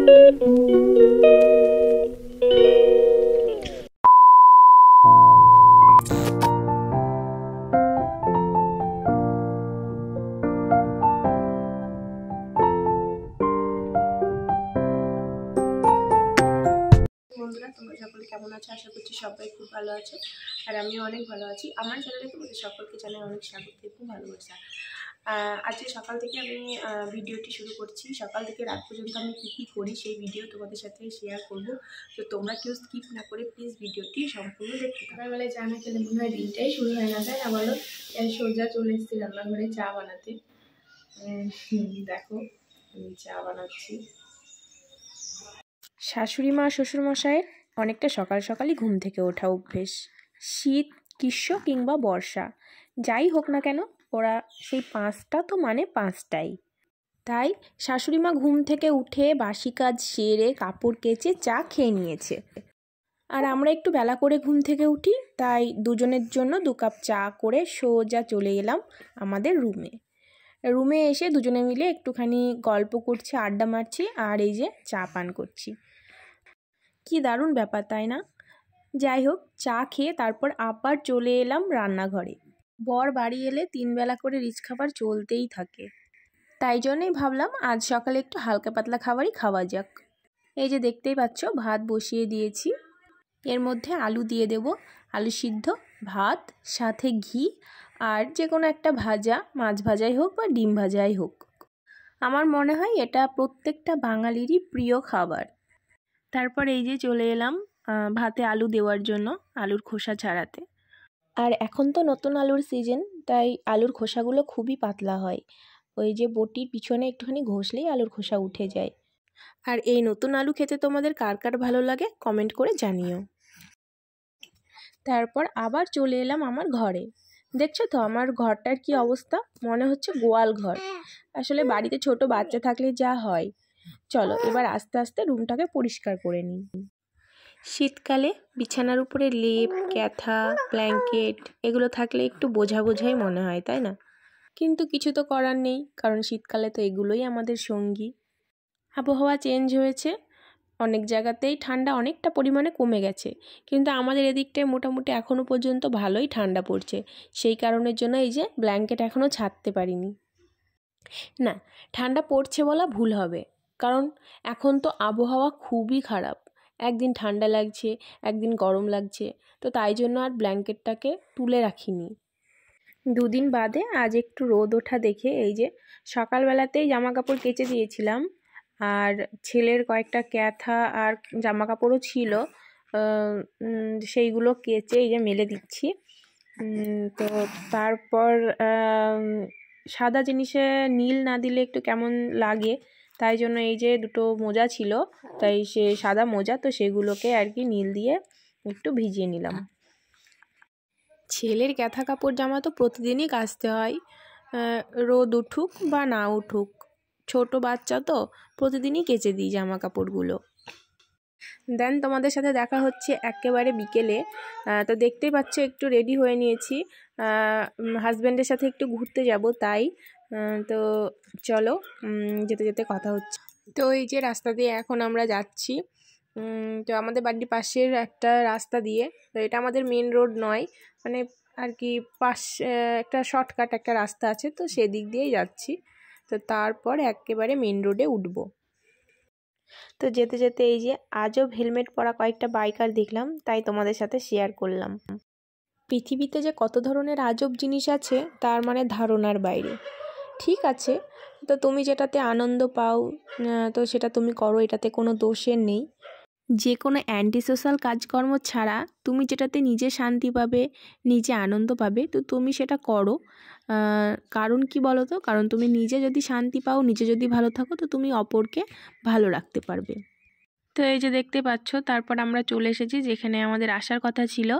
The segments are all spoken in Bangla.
বন্ধুরা, তোমরা সকলে কেমন আছো? আশা করছি সবাই খুব ভালো আছো, আর আমিও অনেক ভালো আছি। আমার চ্যানেলে তোমাদের সকলকে জানাই অনেক স্বাগত এবং ভালোবাসা। আজকে সকাল থেকে আমি ভিডিওটি শুরু করছি। সকাল থেকে রাত পর্যন্ত আমি কী করি সেই ভিডিও তোমাদের সাথে শেয়ার করব। তো তোমরা কেউ স্কিপ না করে প্লিজ ভিডিওটি সম্পূর্ণ দেখতে। সকালবেলায় চা না খেলে মনে হয় দিনটাই শুরু হয় না, তাই না বলো? সোজা চলে এসেছি রান্নাঘরে চা বানাতে। দেখো আমি চা বানাচ্ছি। শাশুড়ি মা শ্বশুরমশাইয়ের অনেকটা সকাল সকালই ঘুম থেকে ওঠা অভ্যেস। শীত, গ্রীষ্ম কিংবা বর্ষা যাই হোক না কেন, ওরা সেই 5টা তো মানে 5টাই। তাই শাশুড়ি মা ঘুম থেকে উঠে বাসি কাজ সেরে কাপড় কেচে চা খেয়ে নিয়েছে। আর আমরা একটু বেলা করে ঘুম থেকে উঠি, তাই দুজনের জন্য 2 কাপ চা করে সোজা চলে এলাম আমাদের রুমে এসে দুজনে মিলে একটুখানি গল্প করছি, আড্ডা মারছি, আর এই যে চা পান করছি। কি দারুণ ব্যাপার, তাই না? যাই হোক, চা খেয়ে তারপর আবার চলে এলাম রান্নাঘরে। বর বাড়ি এলে 3 বেলা করে রিচ খাবার চলতেই থাকে, তাই জন্যই ভাবলাম আজ সকালে একটু হালকা পাতলা খাবারই খাওয়া যাক। এই যে দেখতেই পাচ্ছ, ভাত বসিয়ে দিয়েছি, এর মধ্যে আলু দিয়ে দেব, আলু সিদ্ধ, ভাত, সাথে ঘি, আর যে কোনো একটা ভাজা, মাছ ভাজাই হোক বা ডিম ভাজাই হোক। আমার মনে হয় এটা প্রত্যেকটা বাঙালিরই প্রিয় খাবার। তারপর এই যে চলে এলাম ভাতে আলু দেওয়ার জন্য, আলুর খোসা ছাড়াতে। আর এখন তো নতুন আলুর সিজন, তাই আলুর খোসাগুলো খুবই পাতলা হয়। ওই যে বটির পিছনে একটুখানি ঘষলেই আলুর খোসা উঠে যায়। আর এই নতুন আলু খেতে তোমাদের কার কার ভালো লাগে কমেন্ট করে জানিও। তারপর আবার চলে এলাম আমার ঘরে। দেখছো তো আমার ঘরটার কি অবস্থা, মনে হচ্ছে গোয়াল ঘর। আসলে বাড়িতে ছোট বাচ্চা থাকলে যা হয়। চলো এবার আস্তে আস্তে রুমটাকে পরিষ্কার করে নিই। শীতকালে বিছানার উপরে লেপ, ক্যাথা, ব্ল্যাঙ্কেট এগুলো থাকলে একটু বোঝা বোঝাই মনে হয়, তাই না? কিন্তু কিছু তো করার নেই, কারণ শীতকালে তো এগুলোই আমাদের সঙ্গী। আবহাওয়া চেঞ্জ হয়েছে, অনেক জায়গাতেই ঠান্ডা অনেকটা পরিমাণে কমে গেছে, কিন্তু আমাদের এদিকটায় মোটামুটি এখনও পর্যন্ত ভালোই ঠান্ডা পড়ছে। সেই কারণের জন্য এই যে ব্ল্যাঙ্কেট এখনও ছাড়তে পারিনি। না, ঠান্ডা পড়ছে বলা ভুল হবে, কারণ এখন তো আবহাওয়া খুবই খারাপ। একদিন ঠান্ডা লাগছে, একদিন গরম লাগছে, তো তাই জন্য আর ব্ল্যাঙ্কেটটাকে তুলে রাখিনি। 2 দিন বাদে আজ একটু রোদ ওঠা দেখে এই যে সকালবেলাতেই জামা কাপড় কেচে দিয়েছিলাম, আর ছেলের কয়েকটা ক্যাথা আর জামা কাপড়ও ছিল, সেইগুলো কেচে এই যে মেলে দিচ্ছি। তো তারপর সাদা জিনিসে নীল না দিলে একটু কেমন লাগে, তাই জন্য এই যে 2টো মোজা ছিল, তাই সে সাদা মোজা, তো সেগুলোকে আর কি নীল দিয়ে একটু ভিজিয়ে নিলাম। ছেলের ক্যাথা কাপড় জামা তো প্রতিদিনই কাচতে হয়, রোদ উঠুক বা না উঠুক, ছোট বাচ্চা তো প্রতিদিনই কেচে দিই জামা কাপড়গুলো। দেন তোমাদের সাথে দেখা হচ্ছে একেবারে বিকেলে। তো দেখতেই পাচ্ছ একটু রেডি হয়ে নিয়েছি, হাজব্যান্ডের সাথে একটু ঘুরতে যাব, তাই তো চলো যেতে যেতে কথা হচ্ছে। তো এই যে রাস্তা দিয়ে এখন আমরা যাচ্ছি, তো আমাদের বাড়ির পাশের একটা রাস্তা দিয়ে, তো এটা আমাদের মেন রোড নয়, মানে আর কি পাশে একটা শর্টকাট একটা রাস্তা আছে, তো সেদিক দিয়েই যাচ্ছি। তো তারপর একেবারে মেন রোডে উঠব। তো যেতে যেতে এই যে আজব হেলমেট পরা কয়েকটা বাইকার দেখলাম, তাই তোমাদের সাথে শেয়ার করলাম। পৃথিবীতে যে কত ধরনের আজব জিনিস আছে তার মানে ধারণার বাইরে। ঠিক আছে, তো তুমি যেটাতে আনন্দ পাও তো সেটা তুমি করো, এটাতে কোনো দোষের নেই। যে কোনো অ্যান্টি সোশ্যাল কাজকর্ম ছাড়া তুমি যেটাতে নিজে শান্তি পাবে, নিজে আনন্দ পাবে, তো তুমি সেটা করো। কারণ কি বলো তো, কারণ তুমি নিজে যদি শান্তি পাও, নিজে যদি ভালো থাকো, তো তুমি অপরকে ভালো রাখতে পারবে। তো এই যে দেখতে পাচ্ছ, তারপর আমরা চলে এসেছি যেখানে আমাদের আসার কথা ছিল।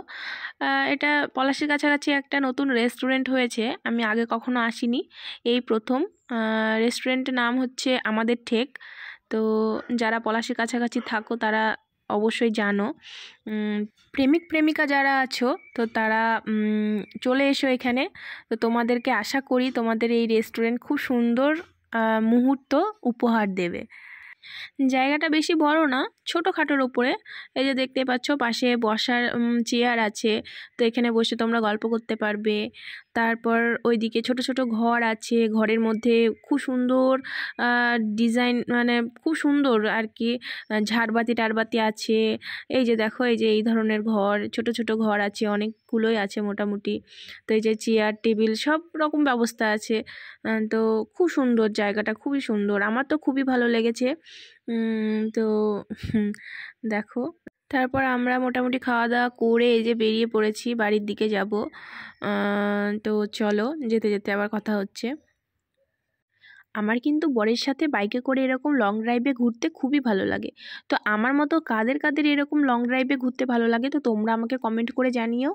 এটা পলাশীর কাছাকাছি একটা নতুন রেস্টুরেন্ট হয়েছে, আমি আগে কখনো আসিনি, এই প্রথম। রেস্টুরেন্টের নাম হচ্ছে আমাদের ঠেক। তো যারা পলাশীর কাছাকাছি থাকো তারা অবশ্যই জানো। প্রেমিক প্রেমিকা যারা আছো তো তারা চলে এসো এখানে। তো তোমাদেরকে আশা করি তোমাদের এই রেস্টুরেন্ট খুব সুন্দর মুহূর্ত উপহার দেবে। জায়গাটা বেশি বড় না, ছোটোখাটোর উপরে। এই যে দেখতে পাচ্ছ পাশে বসার চেয়ার আছে, তো এখানে বসে তোমরা গল্প করতে পারবে। তারপর ওইদিকে ছোট ছোট ঘর আছে, ঘরের মধ্যে খুব সুন্দর ডিজাইন, মানে খুব সুন্দর আর কি, ঝাড়বাতি টারবাতি আছে। এই যে দেখো, এই যে এই ধরনের ঘর, ছোট ছোট ঘর আছে, অনেকগুলোই আছে মোটামুটি। তো এই যে চেয়ার টেবিল সব রকম ব্যবস্থা আছে। তো খুব সুন্দর জায়গাটা, খুবই সুন্দর, আমার তো খুবই ভালো লেগেছে। তো দেখো, তারপর আমরা মোটামুটি খাওয়া দাওয়া করে এই যে বেরিয়ে পড়েছি, বাড়ির দিকে যাব। তো চলো, যেতে যেতে আবার কথা হচ্ছে। আমার কিন্তু বরের সাথে বাইকে করে এরকম লং ড্রাইভে ঘুরতে খুবই ভালো লাগে। তো আমার মতো কাদের কাদের এরকম লং ড্রাইভে ঘুরতে ভালো লাগে, তো তোমরা আমাকে কমেন্ট করে জানিও।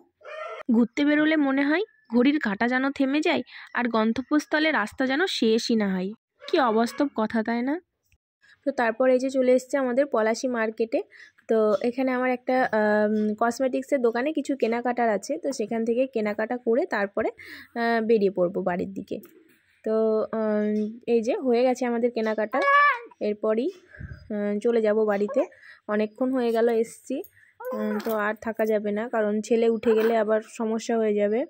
ঘুরতে বেরোলে মনে হয় ঘড়ির কাঁটা যেন থেমে যায়, আর গন্তব্যস্থলে রাস্তা যেন শেষই না হয়। কি অবাস্তব কথা, তাই না? তো তারপর এই যে চলে এসেছে আমাদের পলাশী মার্কেটে। তো এখানে আমার একটা কসমেটিক্সের দোকানে কিছু কেনাকাটার আছে, তো সেখান থেকে কেনাকাটা করে তারপরে বেরিয়ে পড়বো বাড়ির দিকে। তো এই যে হয়ে গেছে আমাদের কেনাকাটা, এরপরই চলে যাব বাড়িতে। অনেকক্ষণ হয়ে গেল এসছি, তো আর থাকা যাবে না, কারণ ছেলে উঠে গেলে আবার সমস্যা হয়ে যাবে।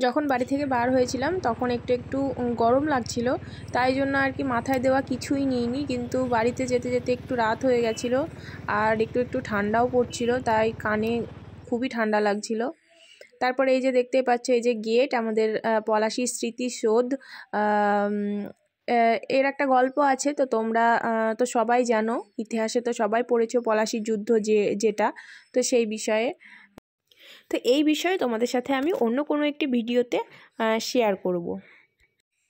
যখন বাড়ি থেকে বার হয়েছিলাম তখন একটু একটু গরম লাগছিল, তাই জন্য আর কি মাথায় দেওয়া কিছুই নিইনি, কিন্তু বাড়িতে যেতে যেতে একটু রাত হয়ে গেছিলো আর একটু একটু ঠান্ডাও পড়ছিল, তাই কানে খুবই ঠান্ডা লাগছিল। তারপরে এই যে দেখতেই পাচ্ছ, এই যে গেট, আমাদের পলাশী স্মৃতিসৌধ। এর একটা গল্প আছে, তো তোমরা তো সবাই জানো, ইতিহাসে তো সবাই পড়েছো পলাশীর যুদ্ধ যেটা, তো সেই বিষয়ে। তো এই বিষয়ে তোমাদের সাথে আমি অন্য কোনো একটি ভিডিওতে শেয়ার করব।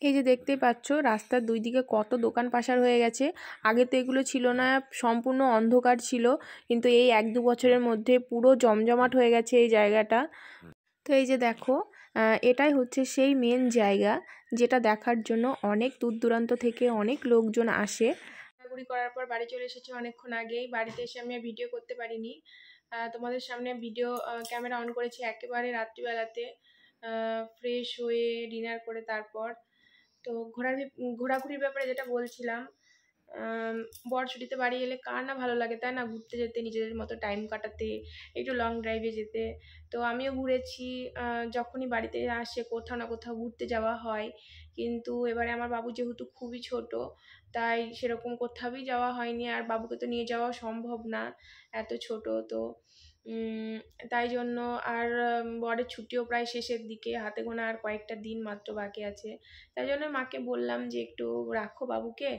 এই যে দেখতেই পাচ্ছ, রাস্তার দুই দিকে কত দোকান পাশার হয়ে গেছে। আগে তো এগুলো ছিল না, সম্পূর্ণ অন্ধকার ছিল, কিন্তু এই 1-2 বছরের মধ্যে পুরো জমজমাট হয়ে গেছে এই জায়গাটা। তো এই যে দেখো, এটাই হচ্ছে সেই মেন জায়গা, যেটা দেখার জন্য অনেক দূর দূরান্ত থেকে অনেক লোকজন আসে। ঘোরাঘুরি করার পর বাড়ি চলে এসেছি অনেকক্ষণ আগেই। বাড়িতে এসে আমি ভিডিও করতে পারিনি, তোমাদের সামনে ভিডিও ক্যামেরা অন করেছি একেবারে রাত্রিবেলাতে, ফ্রেশ হয়ে ডিনার করে। তারপর তো ঘোরাঘুরির ব্যাপারে যেটা বলছিলাম, বর ছুটিতে বাড়ি এলে কার না ভালো লাগে, তাই না? ঘুরতে যেতে, নিজেদের মতো টাইম কাটাতে, একটু লং ড্রাইভে যেতে। তো আমিও ঘুরেছি, যখনই বাড়িতে আসে কোথাও না কোথাও ঘুরতে যাওয়া হয়। কিন্তু এবারে আমার বাবু যেহেতু খুবই ছোট, তাই সেরকম কোথাওই যাওয়া হয়নি, আর বাবুকে তো নিয়ে যাওয়া সম্ভব না, এত ছোট তো। তাই জন্য আর বরের ছুটিও প্রায় শেষের দিকে, হাতে গোনা আর কয়েকটা দিন মাত্র বাকি আছে। তাই জন্য মাকে বললাম যে একটু রাখো বাবুকে,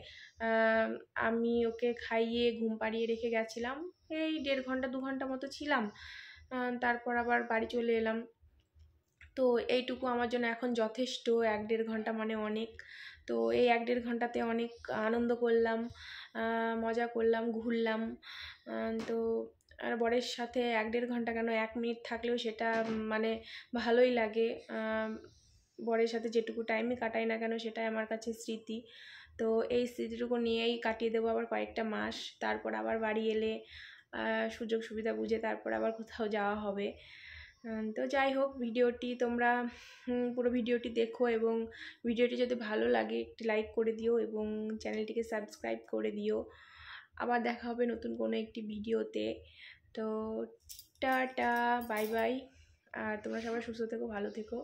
আমি ওকে খাইয়ে ঘুম পাড়িয়ে রেখে গেছিলাম, এই 1.5 ঘন্টা 2 ঘন্টা মতো ছিলাম, তারপর আবার বাড়ি চলে এলাম। তো এইটুকু আমার জন্য এখন যথেষ্ট, 1-1.5 ঘন্টা মানে অনেক। তো এই 1-1.5 ঘন্টাতে অনেক আনন্দ করলাম, মজা করলাম, ঘুরলাম। তো আর বরের সাথে 1-1.5 ঘন্টা কেন, 1 মিনিট থাকলেও সেটা মানে ভালোই লাগে। বরের সাথে যেটুকু টাইমই কাটাই না কেন, সেটাই আমার কাছে স্মৃতি। তো এই স্মৃতিটুকু নিয়েই কাটিয়ে দেবো আবার কয়েকটা মাস, তারপর আবার বাড়ি এলে সুযোগ সুবিধা বুঝে তারপর আবার কোথাও যাওয়া হবে। তো যাই হোক, ভিডিওটি তোমরা পুরো ভিডিওটি দেখো, এবং ভিডিওটি যদি ভালো লাগে একটি লাইক করে দিও এবং চ্যানেলটিকে সাবস্ক্রাইব করে দিও। আবার দেখা হবে নতুন কোনো একটি ভিডিওতে। তো টাটা, বাই বাই, আর তোমরা সবাই সুস্থ থেকো, ভালো থেকো।